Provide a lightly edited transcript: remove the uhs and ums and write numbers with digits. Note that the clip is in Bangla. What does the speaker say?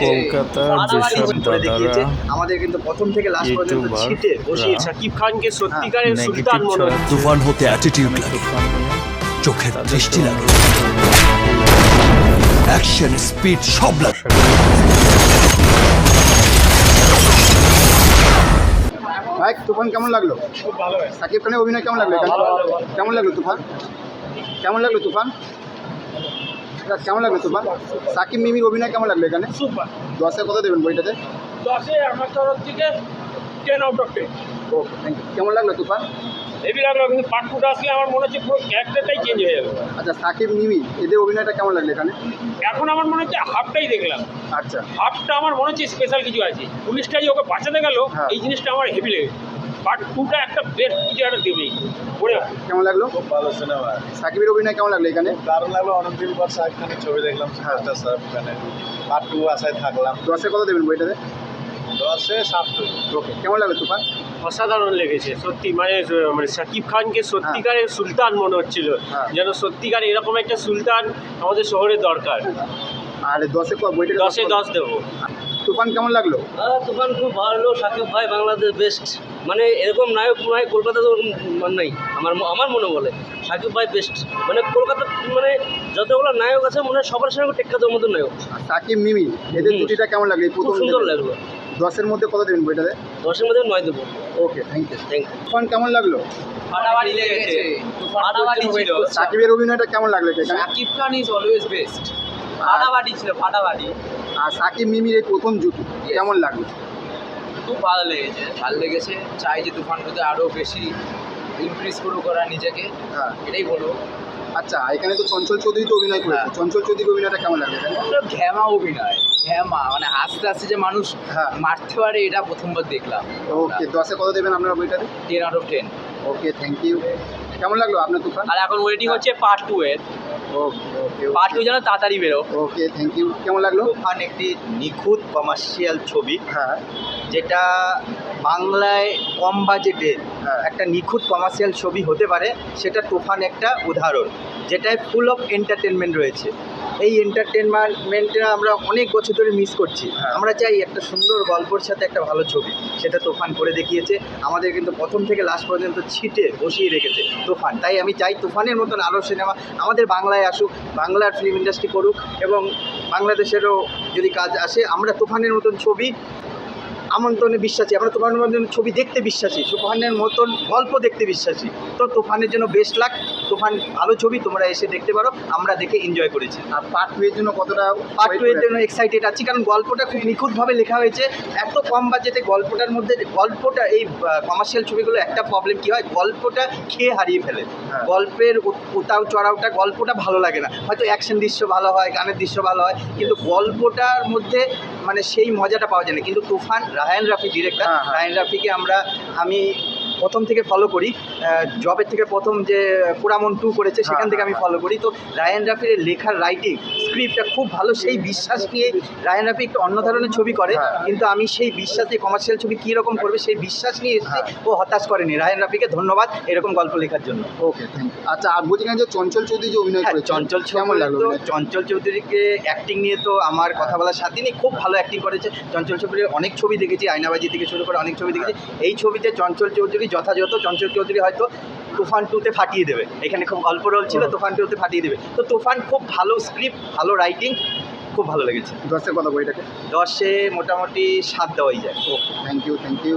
কলকাতার যেসব দাদারা আমাদের কিন্তু প্রথম থেকে লাস্ট পর্যন্ত ছিটে বসিয়ে শাকিব খানকে সত্যিকারের সুলতান নেগেটিভ মনে হচ্ছে। তুফান হতে অ্যাটিটিউড লাগে, চোখের দৃষ্টি লাগে, অ্যাকশন স্পিড সব লাগে। ভাই তুফান কেমন লাগলো? খুব ভালো হয়। সাকিব খানের অভিনয় কেমন লাগলো এখানে? কেমন লাগলো তুফান? কেমন লাগলো তুফান? কেমন লাগলো তুফান? সাকিব মিমির অভিনয় কেমন লাগলো এখানে? সুপার 10-এ কত দেবেন বইটাতে? 10-এ আমার তরফ থেকে 10 out of 10। Okay thank you. কেমন লাগলো তুফান? হেভি লাগলো, কিন্তু পার্ট 2টা আসলে আমার মনে হচ্ছে পুরো ক্যারেক্টারটাই চেঞ্জ হয়ে যাবে। আচ্ছা সাকিব মিমি এদের অভিনয়টা কেমন লাগলো এখানে? এখন আমার মনে হচ্ছে হাফটাই দেখলাম, আচ্ছা হাফটা আমার মনে হচ্ছে স্পেশাল কিছু আছে। পুলিশটা যে ওকে বাঁচাতে গেল, হ্যাঁ। এই জিনিসটা আমার হেভি লেগেছে। পার্ট 2টা একটা বেস্ট কিছু একটা দেবেই পড়ে। কেমন লাগলো? খুব ভালো সিনেমা, সাকিবের অভিনয় কেমন লাগলো এখানে? দারুণ লাগলো। অনেকদিন পর শাকিব খানের ছবি দেখলাম, সুপারস্টার শাকিব খানের। পার্ট 2 আশায় থাকলাম। 10-এ কত দেবেন বইটাতে? 10-এ 7। ওকে কেমন লাগলো তুফান? অসাধারণ লেগেছে সত্যি, মানে শাকিব খানকে সত্যিকারের সুলতান মনে হচ্ছিল, হ্যাঁ। যেন সত্যিকার এরকম একটা সুলতান আমাদের শহরে দরকার। আর 10-এ বইটা 10-এ 10 দেবো। তুফান কেমন লাগলো? তুফান খুব ভালো। শাকিব ভাই বাংলাদেশ বেস্ট, মানে এরকম নায়ক নয় কলকাতাতে ওরকম নেই। আমার মনে বলে শাকিব ভাই বেস্ট, মানে কলকাতা মানে যতগুলো নায়ক আছে মনে হয় সবার সঙ্গে টেক্কা দেওয়ার মতো নায়ক। সাকিব মিমি এদের জুটিটা কেমন লাগলো? এই খুব প্রথম সুন্দর লাগলো। 10-এর মধ্যে কত দেবেন বইটাতে? 10-এর মধ্যে 9 দেবো। Okay thank you. Thank you. Toofan কেমন লাগলো? ফাটাফাটি লেগেছে, ফাটাফাটি ছিল। সাকিবের অভিনয়টা কেমন লাগলো এখানে? Shakib Khan is always best. ফাটাফাটি ছিল, ফাটাফাটি। আর সাকিব মিমির এই প্রথম জুটি কেমন লাগলো? খুব ভালো লেগেছে, ভালো লেগেছে। চাই যে তুফান যদি আরও বেশি ইনক্রিজ করুক ওরা নিজেকে, হ্যাঁ এটাই বলবো। আচ্ছা এখানে তো চঞ্চল চৌধুরী তো অভিনয় করেছে, হ্যাঁ। চঞ্চল চৌধুরীর অভিনয়টা কেমন লাগলো এখানে? ঘ্যামা অভিনয়, ঘ্যামা মানে হাসতে হাসতে যে মানুষ হ্যাঁ। মারতে পারে, এটা প্রথমবার দেখলাম। ওকে 10-এ কত দেবেন আপনার বইটাতে? 10 out of 10। Okay thank you. কেমন লাগলো আপনার তুফান? আর এখন ওয়েটিং হচ্ছে পার্ট 2 এর। ওকে ওকে পার্ট 2 যেন তাড়াতাড়ি বেরো। Okay thank you. কেমন লাগলো? তুফান একটি নিখুঁত কমার্শিয়াল ছবি, হ্যাঁ যেটা বাংলায় কম বাজেটে হ্যাঁ। একটা নিখুঁত কমার্শিয়াল ছবি হতে পারে, সেটা তুফান একটা উদাহরণ, যেটায় ফুল অফ এন্টারটেনমেন্ট রয়েছে। এই এন্টারটেনমেন্টটা আমরা অনেক বছর ধরে মিস করছি। হ্যাঁ। আমরা চাই একটা সুন্দর গল্পের সাথে একটা ভালো ছবি, সেটা তুফান করে দেখিয়েছে। আমাদের কিন্তু প্রথম থেকে লাস্ট পর্যন্ত ছিটে বসিয়ে রেখেছে তুফান। তাই আমি চাই তুফানের মতন আরও সিনেমা আমাদের বাংলায় আসুক, বাংলার ফিল্ম ইন্ডাস্ট্রি করুক, এবং বাংলাদেশেরও যদি কাজ আসে, আমরা তুফানের মতন ছবি আমন্ত্রণে বিশ্বাসী, আমরা তুফানের মতন ছবি দেখতে বিশ্বাসী, তুফানের মতন গল্প দেখতে বিশ্বাসী। তো তুফানের জন্য বেস্ট লাক। তুফান ভালো ছবি, তোমরা এসে দেখতে পারো, আমরা দেখে এনজয় করেছি। আর পার্ট 2 এর জন্য কতটা পার্ট 2 এর জন্য এক্সাইটেড আছি, কারণ গল্পটা খুব নিখুঁতভাবে লেখা হয়েছে। এত কম বাজেটে গল্পটার মধ্যে, গল্পটা এই কমার্শিয়াল ছবিগুলো একটা প্রবলেম কী হয়, গল্পটা খেয়ে হারিয়ে ফেলে। হ্যাঁ। গল্পের উতাও চড়াওটা, গল্পটা ভালো লাগে না। হয়তো অ্যাকশন দৃশ্য ভালো হয়, গানের দৃশ্য ভালো হয়, কিন্তু গল্পটার মধ্যে মানে সেই মজাটা পাওয়া যায় না। কিন্তু তুফান, রায়ান রাফি ডিরেক্টর, হ্যাঁ, হ্যাঁ। রায়ান রাফিকে আমি প্রথম থেকে ফলো করি। জবের থেকে প্রথম যে পুরামন 2 করেছে, সেখান থেকে আমি ফলো করি। তো রায়ান রাফির লেখার রাইটিং স্ক্রিপ্টটা খুব ভালো। সেই বিশ্বাস নিয়ে রায়ান রাফি একটু অন্য ধরনের ছবি করে, হ্যাঁ। কিন্তু আমি সেই বিশ্বাস নিয়ে কমার্শিয়াল ছবি কীরকম করবে সেই বিশ্বাস নিয়ে এসেছি। ও হতাশ করেনি। রায়ান রাফিকে ধন্যবাদ এরকম গল্প লেখার জন্য। Okay thank you. আচ্ছা আর বলছি যে চঞ্চল চৌধুরী যে অভিনয় হ্যাঁ, করেছে চঞ্চল কেমন লাগলো? চঞ্চল চৌধুরীকে অ্যাক্টিং নিয়ে তো আমার কথা বলার সাথে নেই। খুব ভালো অ্যাক্টিং করেছে চঞ্চল চৌধুরী। অনেক ছবি দেখেছি, আয়নাবাজি থেকে শুরু করে অনেক ছবি দেখেছি। এই ছবিতে চঞ্চল চৌধুরী যথাযথ, চঞ্চল চৌধুরী হয়তো তুফান 2-তে ফাটিয়ে দেবে। এখানে খুব অল্প রোল ছিল, তুফান 2-তে ফাটিয়ে দেবে। তো তুফান খুব ভালো স্ক্রিপ্ট, ভালো রাইটিং, খুব ভালো লেগেছে। 10-এ কত বইটাকে? 10-এ মোটামুটি 7 দেওয়াই যায়। Okay thank you thank you.